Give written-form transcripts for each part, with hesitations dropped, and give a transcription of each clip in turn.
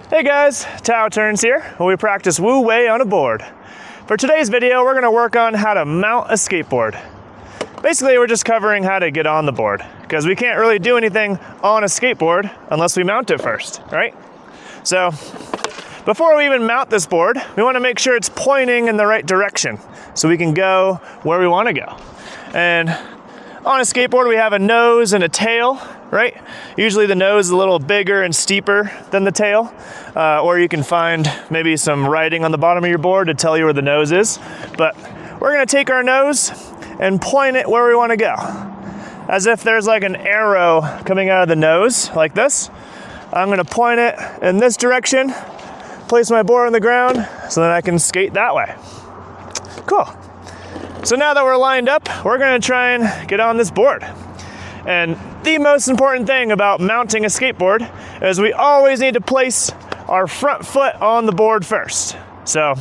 Hey guys, Tao Turns here, where we practice Wu Wei on a board. For today's video, we're gonna work on how to mount a skateboard. Basically, we're just covering how to get on the board, because we can't really do anything on a skateboard unless we mount it first, right? So, before we even mount this board, we wanna make sure it's pointing in the right direction, so we can go where we wanna go. And on a skateboard, we have a nose and a tail, right? Usually the nose is a little bigger and steeper than the tail, or you can find maybe some writing on the bottom of your board to tell you where the nose is. But we're gonna take our nose and point it where we wanna go. As if there's like an arrow coming out of the nose, like this. I'm gonna point it in this direction, place my board on the ground, so that I can skate that way. Cool. So now that we're lined up, we're gonna try and get on this board. And the most important thing about mounting a skateboard is we always need to place our front foot on the board first. So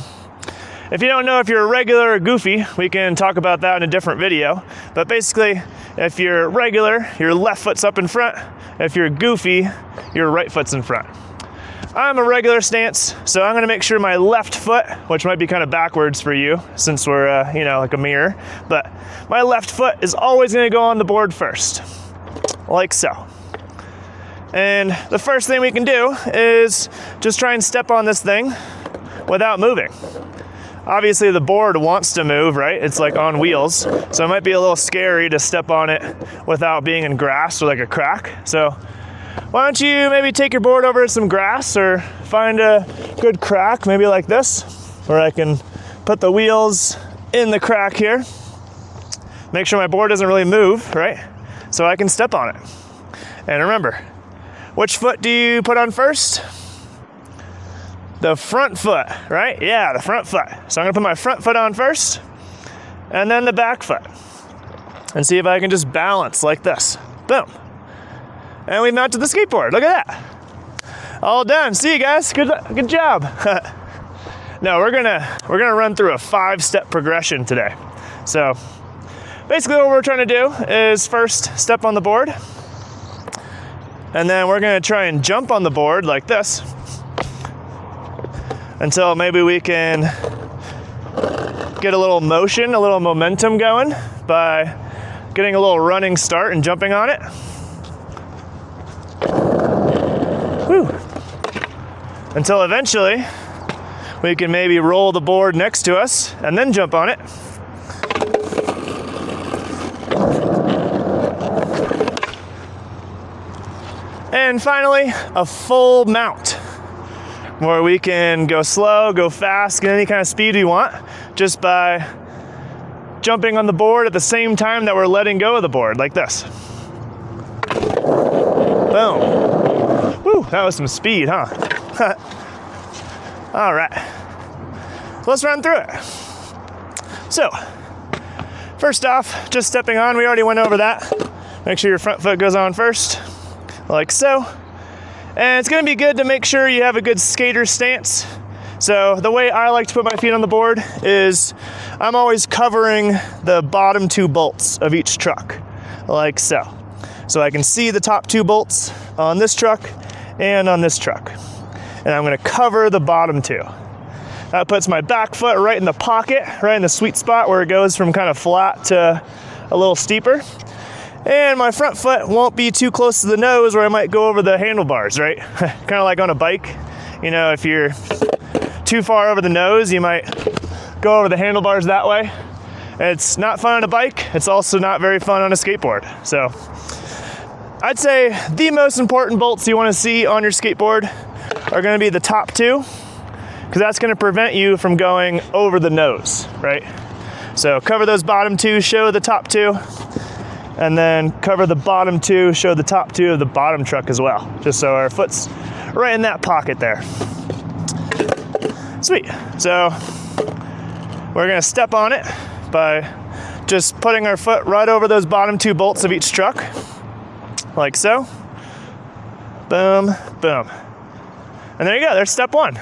if you don't know if you're regular or goofy, we can talk about that in a different video. But basically, if you're regular, your left foot's up in front. If you're goofy, your right foot's in front. I'm a regular stance, so I'm gonna make sure my left foot, which might be kind of backwards for you since we're, like a mirror, but my left foot is always gonna go on the board first, like so. And the first thing we can do is just try and step on this thing without moving. Obviously the board wants to move, right? It's like on wheels, so it might be a little scary to step on it without being in grass or like a crack. So why don't you maybe take your board over to some grass or find a good crack, maybe like this, where I can put the wheels in the crack here. Make sure my board doesn't really move, right? So I can step on it. And remember, which foot do you put on first? The front foot, right? Yeah, the front foot. So I'm gonna put my front foot on first, and then the back foot. And see if I can just balance like this. Boom. And we mounted the skateboard. Look at that. All done. See you guys. Good job. No, we're gonna run through a 5-step progression today. So basically what we're trying to do is first step on the board, and then we're gonna try and jump on the board like this until maybe we can get a little motion, a little momentum going by getting a little running start and jumping on it. Woo. Until eventually we can maybe roll the board next to us and then jump on it. And finally, a full mount where we can go slow, go fast, get any kind of speed we want just by jumping on the board at the same time that we're letting go of the board, like this. Boom. Woo, that was some speed, huh? All right, let's run through it. So, first off, just stepping on, we already went over that. Make sure your front foot goes on first, like so. And it's gonna be good to make sure you have a good skater stance. So the way I like to put my feet on the board is I'm always covering the bottom 2 bolts of each truck, like so. So I can see the top 2 bolts on this truck and on this truck. And I'm gonna cover the bottom 2. That puts my back foot right in the pocket, right in the sweet spot where it goes from kind of flat to a little steeper. And my front foot won't be too close to the nose where I might go over the handlebars, right? Kind of like on a bike. You know, if you're too far over the nose, you might go over the handlebars that way. It's not fun on a bike. It's also not very fun on a skateboard. So I'd say the most important bolts you want to see on your skateboard are going to be the top 2, because that's going to prevent you from going over the nose, right? So cover those bottom 2, show the top 2, and then cover the bottom 2, show the top 2 of the bottom truck as well, just so our foot's right in that pocket there. Sweet. So we're going to step on it by just putting our foot right over those bottom 2 bolts of each truck, like so. Boom, boom. And there you go, there's step 1. All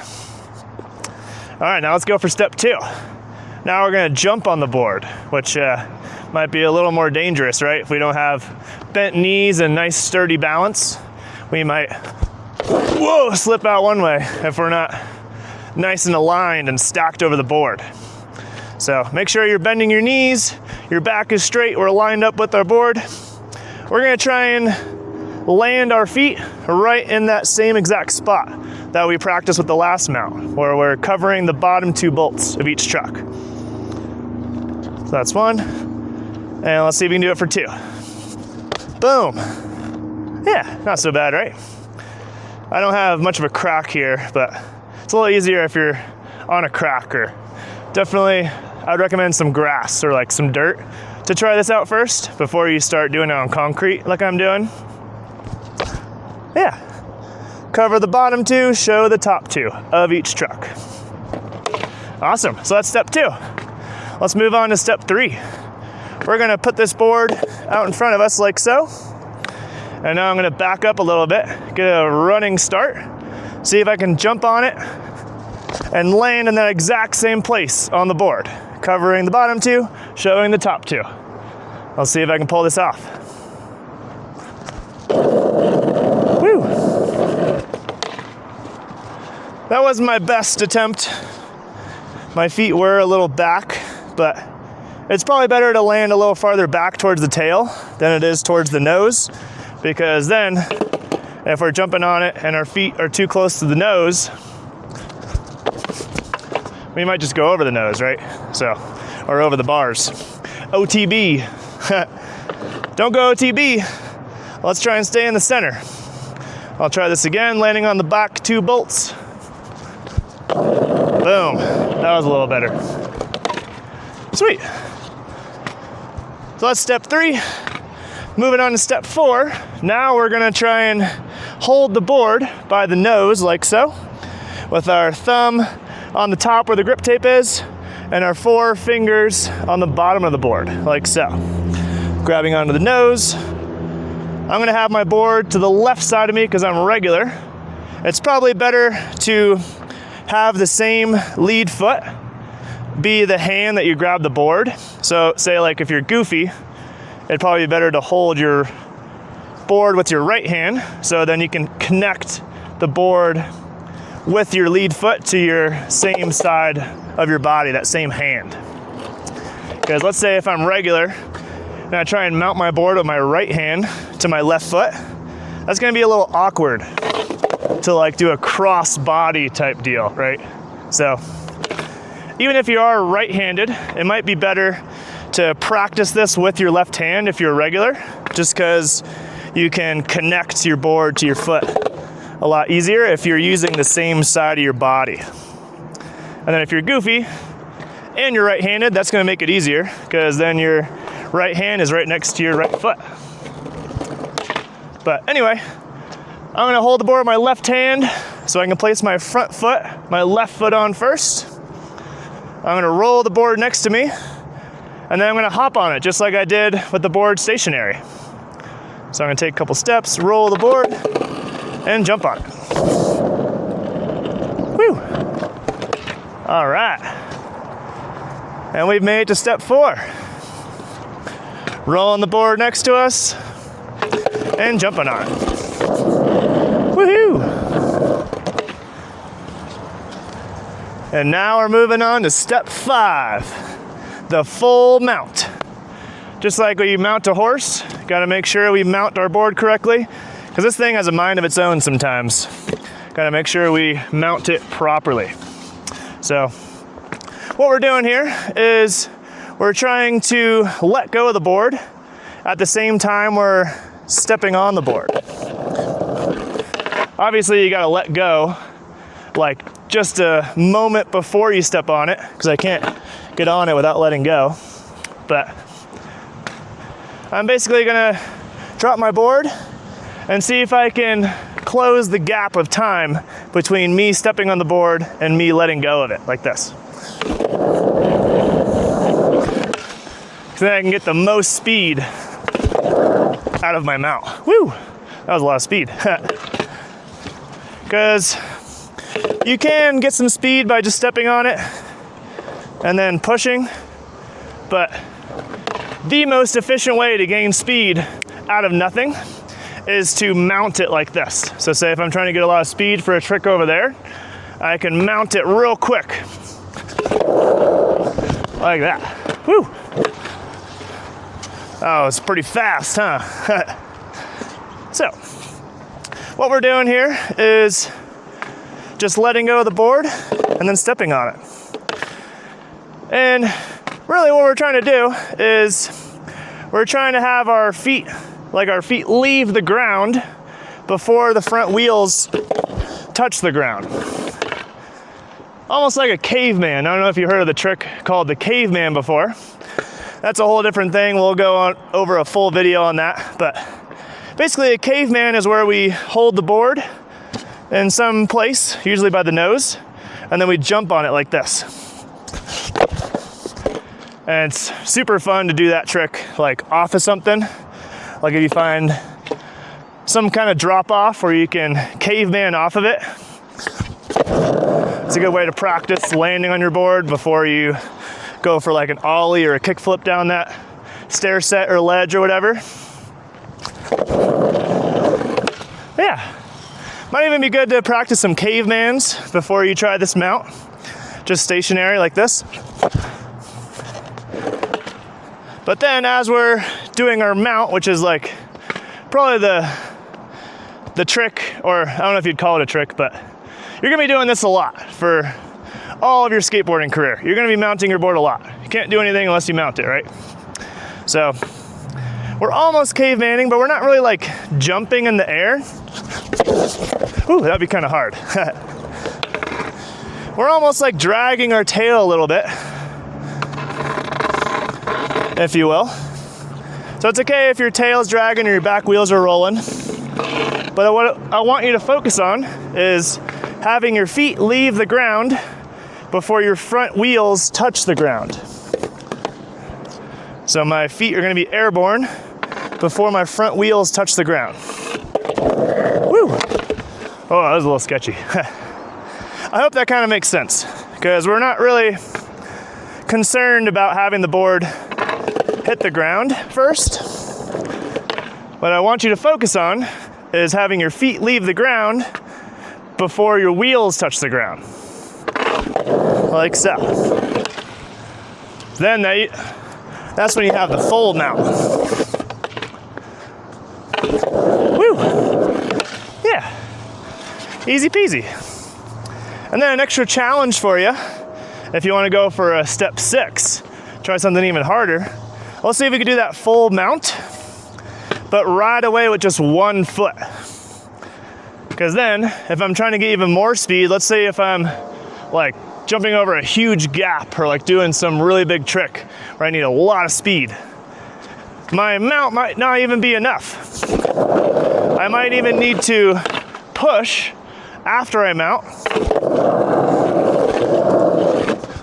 right, now let's go for step 2. Now we're gonna jump on the board, which might be a little more dangerous, right? If we don't have bent knees and nice sturdy balance, we might whoa, slip out one way if we're not nice and aligned and stacked over the board. So make sure you're bending your knees, your back is straight, we're lined up with our board. We're gonna try and land our feet right in that same exact spot that we practiced with the last mount, where we're covering the bottom 2 bolts of each truck. So that's 1, and let's see if we can do it for 2. Boom. Yeah, not so bad, right? I don't have much of a crack here, but it's a little easier if you're on a cracker. Definitely, I'd recommend some grass or like some dirt to try this out first before you start doing it on concrete like I'm doing. Yeah. Cover the bottom 2, show the top 2 of each truck. Awesome, so that's step 2. Let's move on to step 3. We're gonna put this board out in front of us like so. And now I'm gonna back up a little bit, get a running start, see if I can jump on it and land in that exact same place on the board, covering the bottom 2, showing the top 2. I'll see if I can pull this off. Woo! That wasn't my best attempt. My feet were a little back, but it's probably better to land a little farther back towards the tail than it is towards the nose, because then if we're jumping on it and our feet are too close to the nose, we might just go over the nose, right? So, or over the bars. OTB. Don't go OTB. Let's try and stay in the center. I'll try this again, landing on the back 2 bolts. Boom. That was a little better. Sweet. So that's step 3. Moving on to step 4. Now we're gonna try and hold the board by the nose like so, with our thumb on the top where the grip tape is, and our 4 fingers on the bottom of the board, like so. Grabbing onto the nose. I'm gonna have my board to the left side of me because I'm regular. It's probably better to have the same lead foot be the hand that you grab the board. So say like if you're goofy, it'd probably be better to hold your board with your right hand, so then you can connect the board with your lead foot to your same side of your body, that same hand. Because let's say if I'm regular and I try and mount my board with my right hand to my left foot, that's gonna be a little awkward to like do a cross body type deal, right? So even if you are right-handed, it might be better to practice this with your left hand if you're regular, just because you can connect your board to your foot a lot easier if you're using the same side of your body. And then if you're goofy and you're right-handed, that's gonna make it easier, because then your right hand is right next to your right foot. But anyway, I'm gonna hold the board with my left hand so I can place my front foot, my left foot on first. I'm gonna roll the board next to me, and then I'm gonna hop on it just like I did with the board stationary. So I'm gonna take a couple steps, roll the board, and jump on it. Woo! All right. And we've made it to step 4. Rolling the board next to us, and jumping on it. Woohoo! And now we're moving on to step 5, the full mount. Just like when you mount a horse, gotta make sure we mount our board correctly, because this thing has a mind of its own sometimes. Gotta make sure we mount it properly. So what we're doing here is we're trying to let go of the board at the same time we're stepping on the board. Obviously you gotta let go like just a moment before you step on it, because I can't get on it without letting go. But I'm basically gonna drop my board and see if I can close the gap of time between me stepping on the board and me letting go of it, like this. So then I can get the most speed out of my mount. Woo! That was a lot of speed. Because you can get some speed by just stepping on it and then pushing, but the most efficient way to gain speed out of nothing is to mount it like this. So say if I'm trying to get a lot of speed for a trick over there, I can mount it real quick. Like that. Woo! Oh, it's pretty fast, huh? So, what we're doing here is just letting go of the board and then stepping on it. And really what we're trying to do is we're trying to have our feet leave the ground before the front wheels touch the ground. Almost like a caveman. I don't know if you heard of the trick called the caveman before. That's a whole different thing. We'll go on over a full video on that. But basically a caveman is where we hold the board in some place, usually by the nose, and then we jump on it like this. And it's super fun to do that trick like off of something. Like if you find some kind of drop off where you can caveman off of it. It's a good way to practice landing on your board before you go for like an ollie or a kickflip down that stair set or ledge or whatever. Yeah, might even be good to practice some cavemans before you try this mount. Just stationary like this. But then as we're doing our mount, which is like probably the trick, or I don't know if you'd call it a trick, but you're gonna be doing this a lot for all of your skateboarding career. You're gonna be mounting your board a lot. You can't do anything unless you mount it, right? So we're almost cavemaning, but we're not really like jumping in the air. Ooh, that'd be kind of hard. We're almost like dragging our tail a little bit, if you will. So it's okay if your tail's dragging or your back wheels are rolling. But what I want you to focus on is having your feet leave the ground before your front wheels touch the ground. So my feet are gonna be airborne before my front wheels touch the ground. Woo! Oh, that was a little sketchy. I hope that kind of makes sense, because we're not really concerned about having the board hit the ground first. What I want you to focus on is having your feet leave the ground before your wheels touch the ground. Like so. Then that's when you have the full mount. Woo! Yeah. Easy peasy. And then an extra challenge for you, if you want to go for a step 6, try something even harder. Let's see if we can do that full mount, but right away with just one foot. Because then, if I'm trying to get even more speed, let's say if I'm like jumping over a huge gap or like doing some really big trick where I need a lot of speed, my mount might not even be enough. I might even need to push after I mount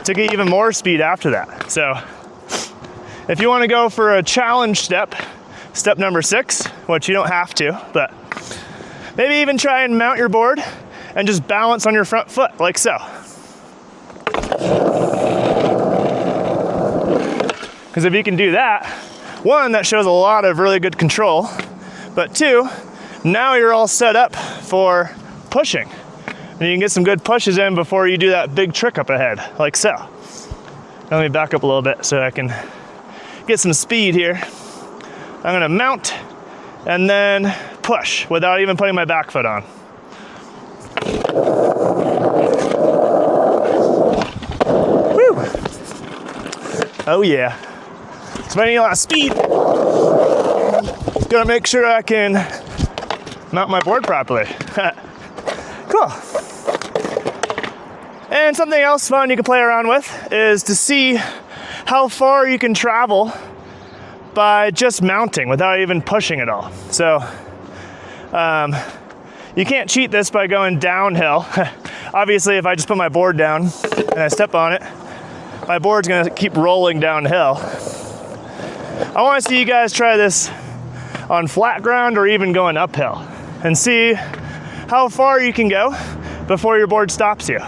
to get even more speed after that. So if you want to go for a challenge step number 6, which you don't have to, but maybe even try and mount your board and just balance on your front foot like so. Because if you can do that, 1, that shows a lot of really good control, but 2, now you're all set up for pushing. And you can get some good pushes in before you do that big trick up ahead, like so. Now let me back up a little bit so I can get some speed here. I'm gonna mount and then push without even putting my back foot on. Woo! Oh yeah. So I need a lot of speed. Gotta make sure I can mount my board properly. Cool. And something else fun you can play around with is to see how far you can travel by just mounting without even pushing at all. So you can't cheat this by going downhill. Obviously, if I just put my board down and I step on it, my board's gonna keep rolling downhill. I wanna see you guys try this on flat ground or even going uphill and see how far you can go before your board stops you.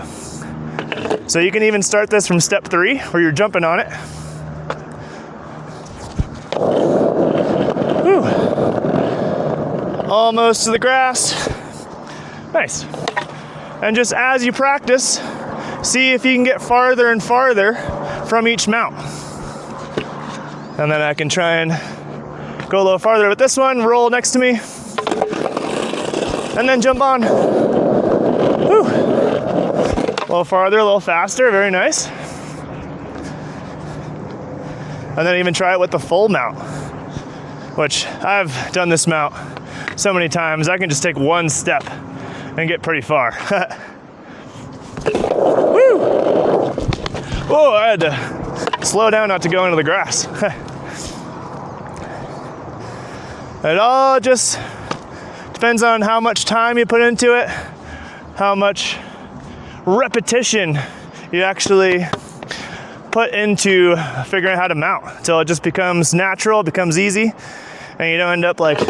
So you can even start this from step 3 where you're jumping on it. Whew. Almost to the grass. Nice. And just as you practice, see if you can get farther and farther from each mount. And then I can try and go a little farther with this one, roll next to me, and then jump on. Woo. A little farther, a little faster, very nice. And then even try it with the full mount, which I've done this mount so many times, I can just take one step and get pretty far. Woo! Whoa, I had to slow down not to go into the grass. It all just depends on how much time you put into it, how much repetition you actually put into figuring out how to mount until it just becomes natural, becomes easy, and you don't end up like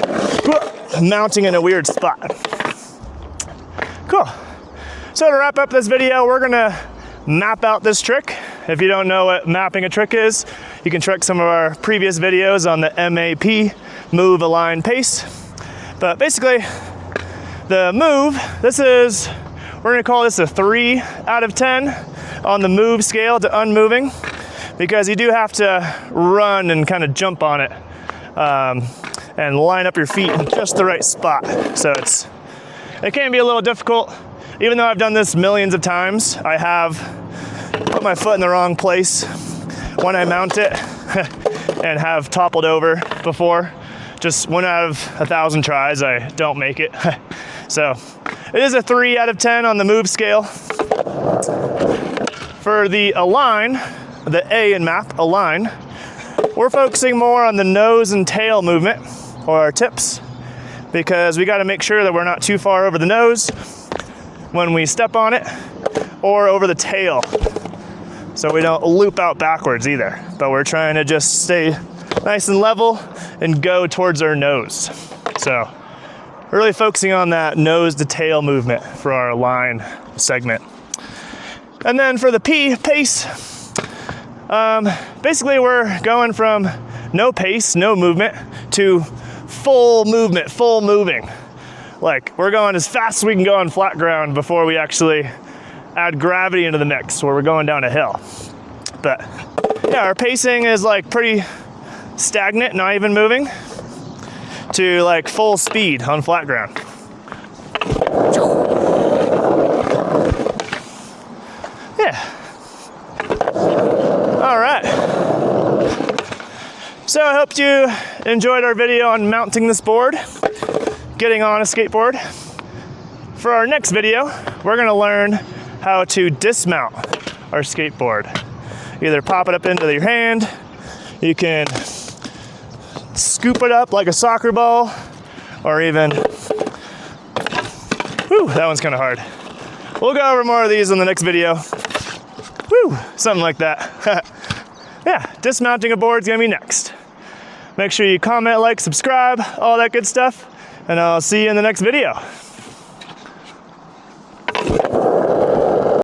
mounting in a weird spot. Cool. So to wrap up this video, we're gonna map out this trick. If you don't know what mapping a trick is, you can check some of our previous videos on the MAP, move, align, pace. But basically, the move, we're gonna call this a 3 out of 10 on the move scale to unmoving, because you do have to run and kind of jump on it and line up your feet in just the right spot. So it can be a little difficult. Even though I've done this millions of times, I have put my foot in the wrong place when I mount it and have toppled over before. Just 1 out of 1,000 tries, I don't make it. So it is a 3 out of 10 on the move scale. For the align, the A in map, align, we're focusing more on the nose and tail movement, or our tips, because we got to make sure that we're not too far over the nose when we step on it, or over the tail, so we don't loop out backwards either. But we're trying to just stay nice and level and go towards our nose. So really focusing on that nose to tail movement for our line segment. And then for the P, pace, basically we're going from no pace, no movement, to full movement, full moving. Like, we're going as fast as we can go on flat ground before we actually add gravity into the mix, where we're going down a hill. But yeah, our pacing is like pretty stagnant, not even moving, to like full speed on flat ground. Yeah. All right. So I hope you enjoyed our video on mounting this board, getting on a skateboard. For our next video, we're gonna learn how to dismount our skateboard. Either pop it up into your hand, you can scoop it up like a soccer ball, or even, whew, that one's kind of hard. We'll go over more of these in the next video. Whew, something like that. Yeah, dismounting a board's gonna be next. Make sure you comment, like, subscribe, all that good stuff, and I'll see you in the next video.